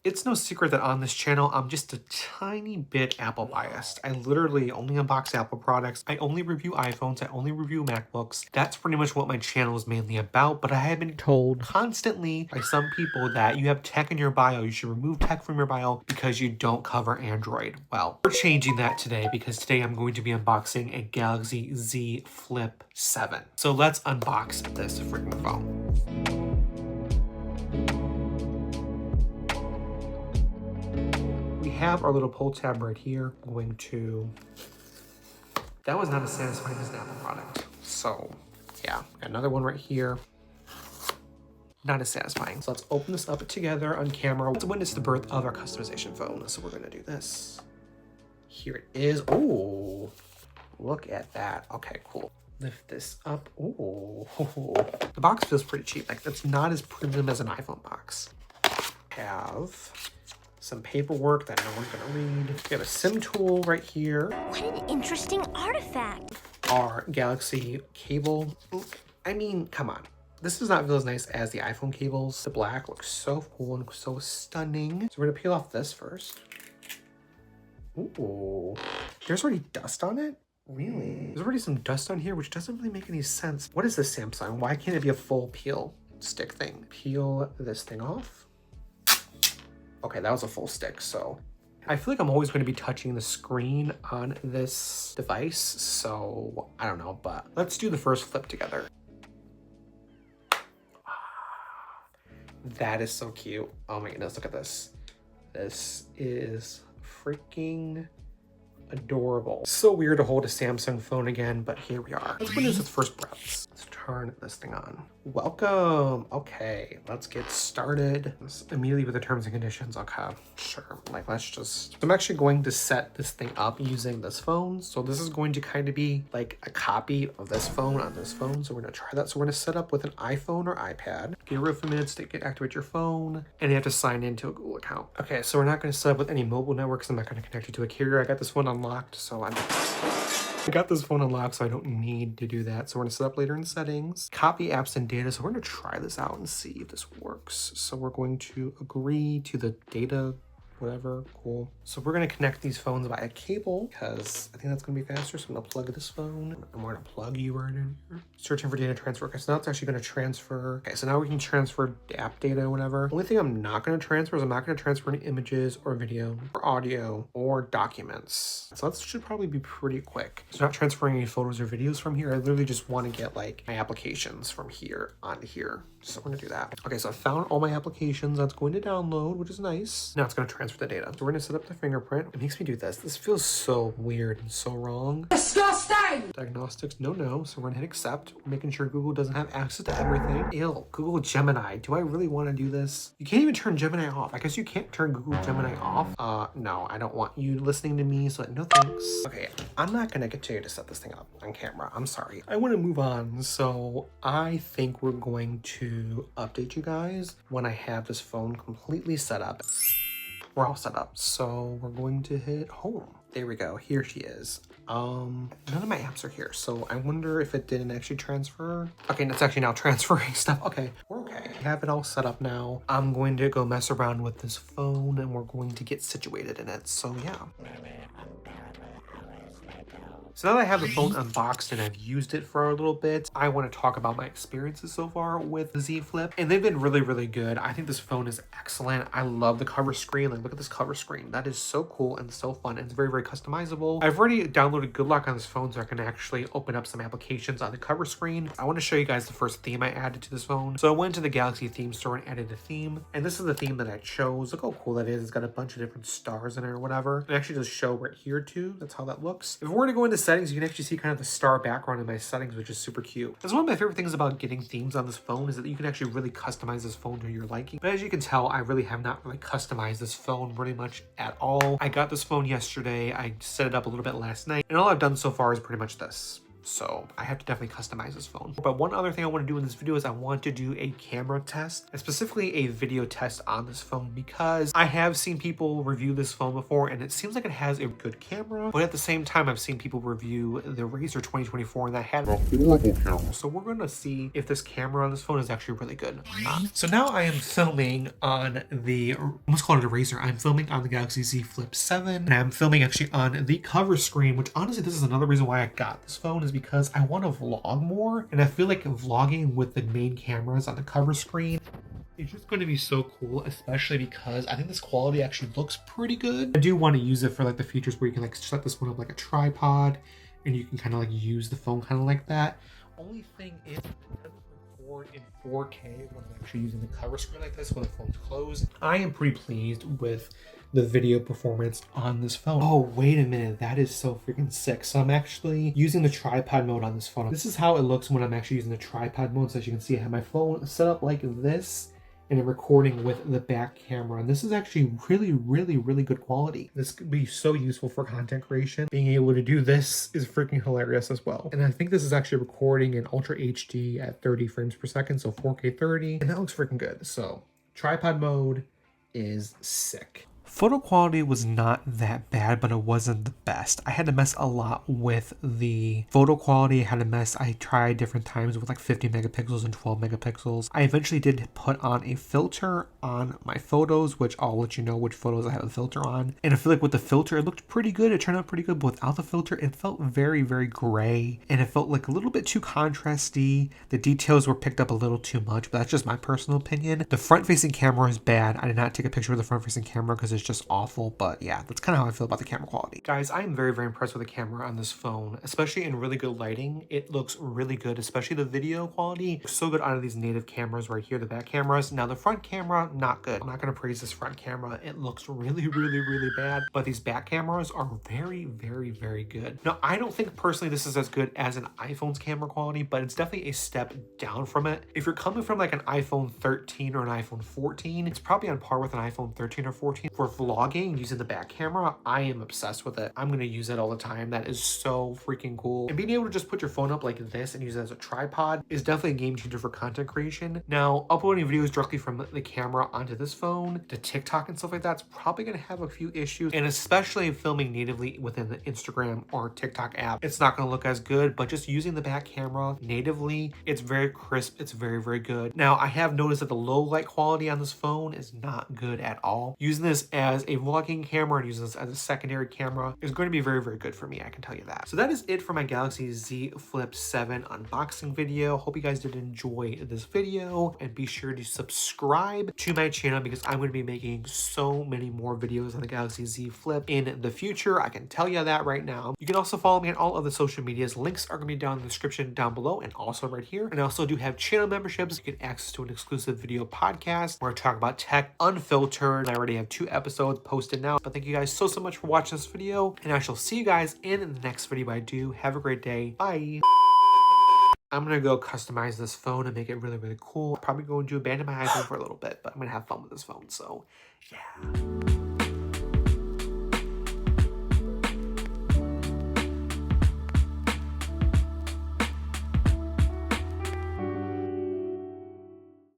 It's no secret that on this channel, I'm just a tiny bit Apple biased. I literally only unbox Apple products. I only review iPhones. I only review MacBooks. That's pretty much what my channel is mainly about, but I have been told constantly by some people that you have tech in your bio. You should remove tech from your bio because you don't cover Android. Well, we're changing that today because today I'm going to be unboxing a Galaxy Z Flip 7. So let's unbox this freaking phone. We have our little pull tab right here. I'm going to... That was not as satisfying as an Apple product. So yeah, got another one right here. Not as satisfying. So let's open this up together on camera. Let's witness the birth of our customization phone. So we're gonna do this. Here it is. Oh, look at that. Okay, cool. Lift this up. Oh, the box feels pretty cheap. Like, that's not as premium as an iPhone box. Have some paperwork that no one's gonna read. We have a SIM tool right here. What an interesting artifact. Our Galaxy cable. I mean, come on. This does not feel as nice as the iPhone cables. The black looks so cool and so stunning. So we're gonna peel off this first. Ooh, there's already dust on it? Really? There's already some dust on here, which doesn't really make any sense. What is this, Samsung? Why can't it be a full peel stick thing? Peel this thing off. Okay, that was a full stick, so I feel like I'm always going to be touching the screen on this device, so I don't know, but let's do the first flip together. That is so cute. Oh my goodness, look at this. This is freaking adorable. So weird to hold a Samsung phone again, but here we are. Let's witness its first breaths. Let's turn this thing on. Welcome. Okay, let's get started. Let's immediately with the terms and conditions. Okay, sure. Like, let's just... I'm actually going to set this thing up using this phone. So this is going to kind of be like a copy of this phone on this phone. So we're gonna try that. So we're gonna set up with an iPhone or iPad. Give it a few minutes to activate your phone, and you have to sign into a Google account. Okay, so we're not gonna set up with any mobile networks. I'm not gonna connect you to a carrier. I got this one unlocked, so I got this phone unlocked, so I don't need to do that. So we're gonna set up later in settings, copy apps and data. So we're gonna try this out and see if this works. So we're going to agree to the data, whatever, cool. So we're gonna connect these phones via cable because I think that's gonna be faster. So I'm gonna plug this phone and we're gonna plug you right in here. Searching for data transfer. Okay, so now it's actually gonna transfer. Okay, so now we can transfer the app data or whatever. Only thing I'm not gonna transfer is I'm not gonna transfer any images or video or audio or documents. So that should probably be pretty quick. So not transferring any photos or videos from here. I literally just want to get like my applications from here onto here. So we're gonna do that. Okay, so I found all my applications. That's going to download, which is nice. Now it's gonna transfer the data. So we're gonna set up the fingerprint. It makes me do this. This feels so weird and so wrong. Disgusting! Diagnostics, no. So we're gonna hit accept. We're making sure Google doesn't have access to everything. Ew, Google Gemini. Do I really want to do this? You can't even turn Gemini off. I guess you can't turn Google Gemini off. No, I don't want you listening to me, so no thanks. Okay, I'm not gonna continue to set this thing up on camera. I'm sorry. I want to move on. So I think we're going to update you guys when I have this phone completely set up. We're all set up, so we're going to hit home. There we go. Here she is. None of my apps are here, so I wonder if it didn't actually transfer. Okay, it's actually now transferring stuff. Okay, we're okay. I have it all set up now. I'm going to go mess around with this phone and we're going to get situated in it. So yeah. So now that I have the phone unboxed and I've used it for a little bit, I want to talk about my experiences so far with the Z Flip. And they've been really, really good. I think this phone is excellent. I love the cover screen. Like, look at this cover screen. That is so cool and so fun. And it's very, very customizable. I've already downloaded Good Lock on this phone, so I can actually open up some applications on the cover screen. I want to show you guys the first theme I added to this phone. So I went to the Galaxy theme store and added a theme. And this is the theme that I chose. Look how cool that is. It's got a bunch of different stars in it or whatever. It actually does show right here too. That's how that looks. If we were to go into settings, you can actually see kind of the star background in my settings, which is super cute. That's one of my favorite things about getting themes on this phone, is that you can actually really customize this phone to your liking. But as you can tell, I really have not really customized this phone pretty much at all. I got this phone yesterday. I set it up a little bit last night, and all I've done so far is pretty much this. So I have to definitely customize this phone. But one other thing I want to do in this video is I want to do a camera test, and specifically a video test on this phone, because I have seen people review this phone before and it seems like it has a good camera, but at the same time I've seen people review the Razr 2024 and that had a horrible camera. So we're going to see if this camera on this phone is actually really good or not. So now I am filming on the, let's call it a Razr. I'm filming on the Galaxy Z Flip 7 and I'm filming actually on the cover screen, which honestly this is another reason why I got this phone, is because I want to vlog more, and I feel like vlogging with the main cameras on the cover screen is just going to be so cool, especially because I think this quality actually looks pretty good. I do want to use it for like the features where you can like set this one up like a tripod and you can kind of like use the phone kind of like that. Only thing is it doesn't record in 4K when I'm actually using the cover screen like this when the phone's closed. I am pretty pleased with the video performance on this phone. Oh, wait a minute, that is so freaking sick. So I'm actually using the tripod mode on this phone. This is how it looks when I'm actually using the tripod mode. So as you can see, I have my phone set up like this and I'm recording with the back camera. And this is actually really, really, really good quality. This could be so useful for content creation. Being able to do this is freaking hilarious as well. And I think this is actually recording in Ultra HD at 30 frames per second, so 4K 30, and that looks freaking good. So tripod mode is sick. Photo quality was not that bad, but it wasn't the best. I had to mess a lot with the photo quality. I had to mess, I tried different times with like 50 megapixels and 12 megapixels. I eventually did put on a filter on my photos, which I'll let you know which photos I have a filter on. And I feel like with the filter, it looked pretty good. It turned out pretty good, but without the filter, it felt very, very gray. And it felt like a little bit too contrasty. The details were picked up a little too much, but that's just my personal opinion. The front-facing camera is bad. I did not take a picture of the front-facing camera because it's just awful, but yeah, that's kind of how I feel about the camera quality. Guys, I am very, very impressed with the camera on this phone, especially in really good lighting. It looks really good, especially the video quality. So good out of these native cameras right here, the back cameras. Now the front camera, not good. I'm not going to praise this front camera. It looks really, really, really bad, but these back cameras are very, very, very good. Now, I don't think personally this is as good as an iPhone's camera quality, but it's definitely a step down from it. If you're coming from like an iPhone 13 or an iPhone 14, it's probably on par with an iPhone 13 or 14. For vlogging using the back camera, I am obsessed with it. I'm going to use it all the time. That is so freaking cool. And being able to just put your phone up like this and use it as a tripod is definitely a game changer for content creation. Now, uploading videos directly from the camera onto this phone to TikTok and stuff like that's probably going to have a few issues, and especially filming natively within the Instagram or TikTok app, it's not going to look as good. But just using the back camera natively, it's very crisp. It's very, very good. Now, I have noticed that the low light quality on this phone is not good at all. Using this as a vlogging camera and using this as a secondary camera is going to be very, very good for me, I can tell you that. So that is it for my Galaxy Z Flip 7 unboxing video. Hope you guys did enjoy this video, and be sure to subscribe to my channel because I'm going to be making so many more videos on the Galaxy Z Flip in the future. I can tell you that right now. You can also follow me on all of the social medias. Links are going to be down in the description down below and also right here. And I also do have channel memberships. You get access to an exclusive video podcast where I talk about tech unfiltered. I already have 2 episodes posted now. But thank you guys so much for watching this video, and I shall see you guys in the next video I do. Have a great day. Bye. I'm gonna go customize this phone and make it really, really cool. Probably go and do abandon my iPhone for a little bit, but I'm gonna have fun with this phone, so yeah.